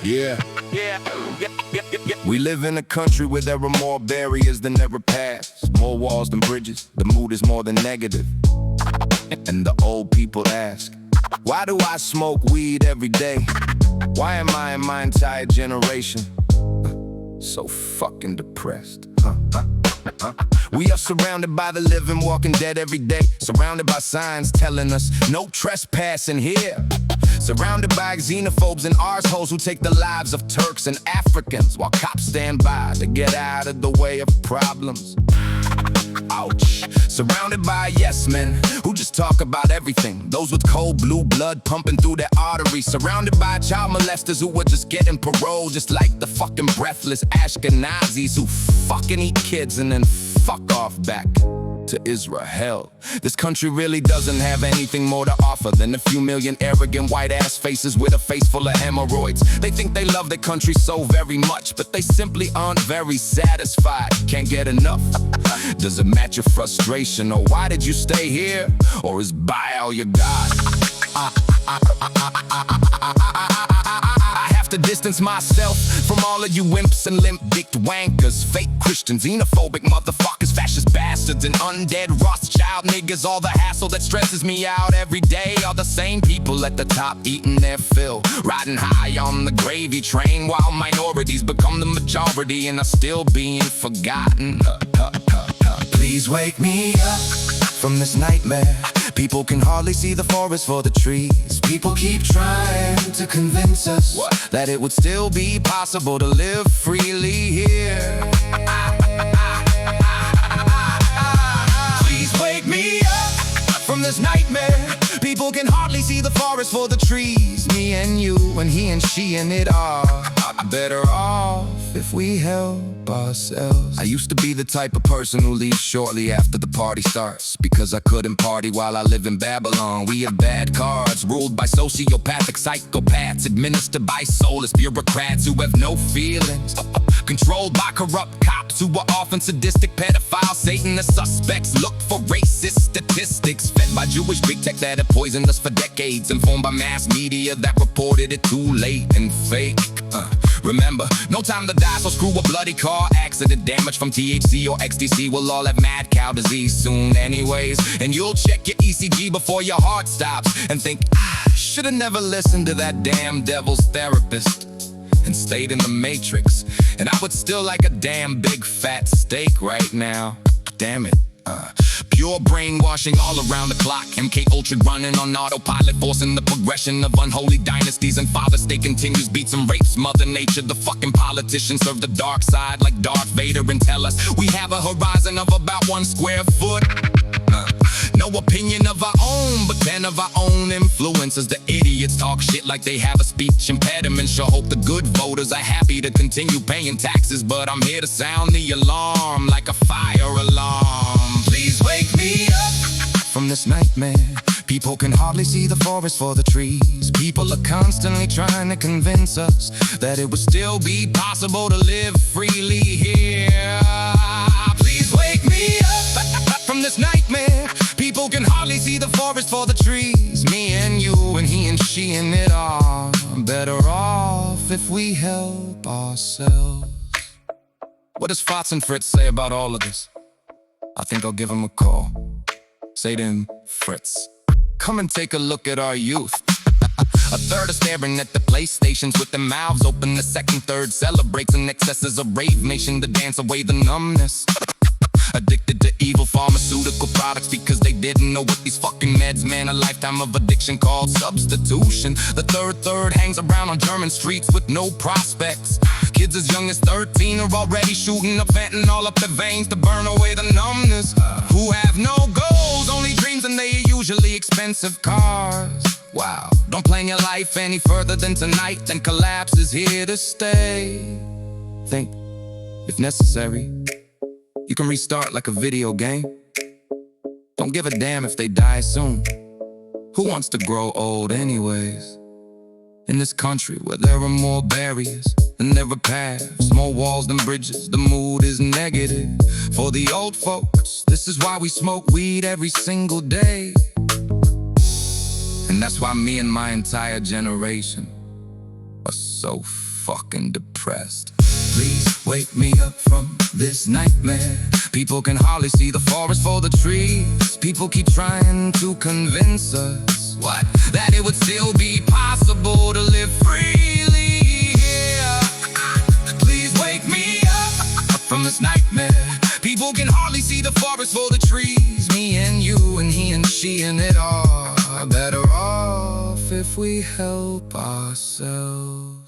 Yeah. We live in a country where there are more barriers than ever passed, more walls than bridges. The mood is more than negative. And the old people ask, why do I smoke weed every day? Why am I and my entire generation so fucking depressed? We are surrounded by the living, walking dead every day. Surrounded by signs telling us no trespassing here. Surrounded by xenophobes and arseholes who take the lives of Turks and Africans, while cops stand by to get out of the way of problems. Ouch. Surrounded by yes men who just talk about everything. Those with cold blue blood pumping through their arteries. Surrounded by child molesters who were just getting parole, just like the fucking breathless Ashkenazis who fucking eat kids and then fuck off back to Israel. This country really doesn't have anything more to offer than a few million arrogant white ass faces with a face full of hemorrhoids. They think they love their country so very much, but they simply aren't very satisfied. Can't get enough. Does it match your frustration? Or why did you stay here? Or is buy all you got? I have to distance myself from all of you wimps and limp-dicked wankers, fake Christians, xenophobic motherfuckers, fascist bastards, and undead Rothschild niggas. All the hassle that stresses me out every day are the same people at the top eating their fill, riding high on the gravy train, while minorities become the majority and are still being forgotten. Please wake me up from this nightmare. People can hardly see the forest for the trees. People keep trying to convince us that it would still be possible to live freely here. Please wake me up from this nightmare. People can hardly see the forest for the trees. Me and you and he and she and it are better off if we help ourselves. I used to be the type of person who leaves shortly after the party starts, because I couldn't party while I live in Babylon. We have bad cards, ruled by sociopathic psychopaths, administered by soulless bureaucrats who have no feelings, controlled by corrupt cops who are often sadistic pedophiles. Satanist suspects look for racist statistics, fed by Jewish big tech that have poisoned us for decades, informed by mass media that reported it too late and fake. Remember, no time to die, so screw a bloody car accident. Damage from THC or XTC, we'll all have mad cow disease soon anyways. And you'll check your ECG before your heart stops and think, should've never listened to that damn devil's therapist and stayed in the matrix. And I would still like a damn big fat steak right now. Damn it. Pure brainwashing all around the clock. MK Ultra running on autopilot, forcing the progression of unholy dynasties. And Father State continues beats and rapes Mother Nature. The fucking politicians serve the dark side like Darth Vader and tell us we have a horizon of about 1 square foot. No opinion of our own, but 10 of our own influences. The idiots talk shit like they have a speech impediment. Sure hope the good voters are happy to continue paying taxes, but I'm here to sound the alarm like a fire alarm. Please wake me up from this nightmare. People can hardly see the forest for the trees. People are constantly trying to convince us that it would still be possible to live freely here. Please wake me up from this nightmare. People can hardly see the forest for the trees. Me and you and he and she and it are better off if we help ourselves. What does Fots and Fritz say about all of this? I think I'll give him a call. Say to him, Fritz, come and take a look at our youth. A third are staring at the PlayStations with their mouths open. The second third celebrates in excesses of rave nation to dance away the numbness. Addicted to evil pharmaceutical products because they didn't know what these fucking meds meant. A lifetime of addiction called substitution. The third hangs around on German streets with no prospects. Kids as young as 13 are already shooting up fentanyl up their veins to burn away the numbness. Who have no goals, only dreams, and they are usually expensive cars. Wow, don't plan your life any further than tonight, then collapse is here to stay. Think, if necessary, you can restart like a video game. Don't give a damn if they die soon. Who wants to grow old anyways? In this country where there are more barriers than there are paths, more walls than bridges, the mood is negative. For the old folks, this is why we smoke weed every single day. And that's why me and my entire generation are so fucking depressed. Please wake me up from this nightmare. People can hardly see the forest for the trees. People keep trying to convince us what? That it would still be possible to live freely here. Please wake me up from this nightmare. People can hardly see the forest for the trees. Me and you and he and she and it all are better off if we help ourselves.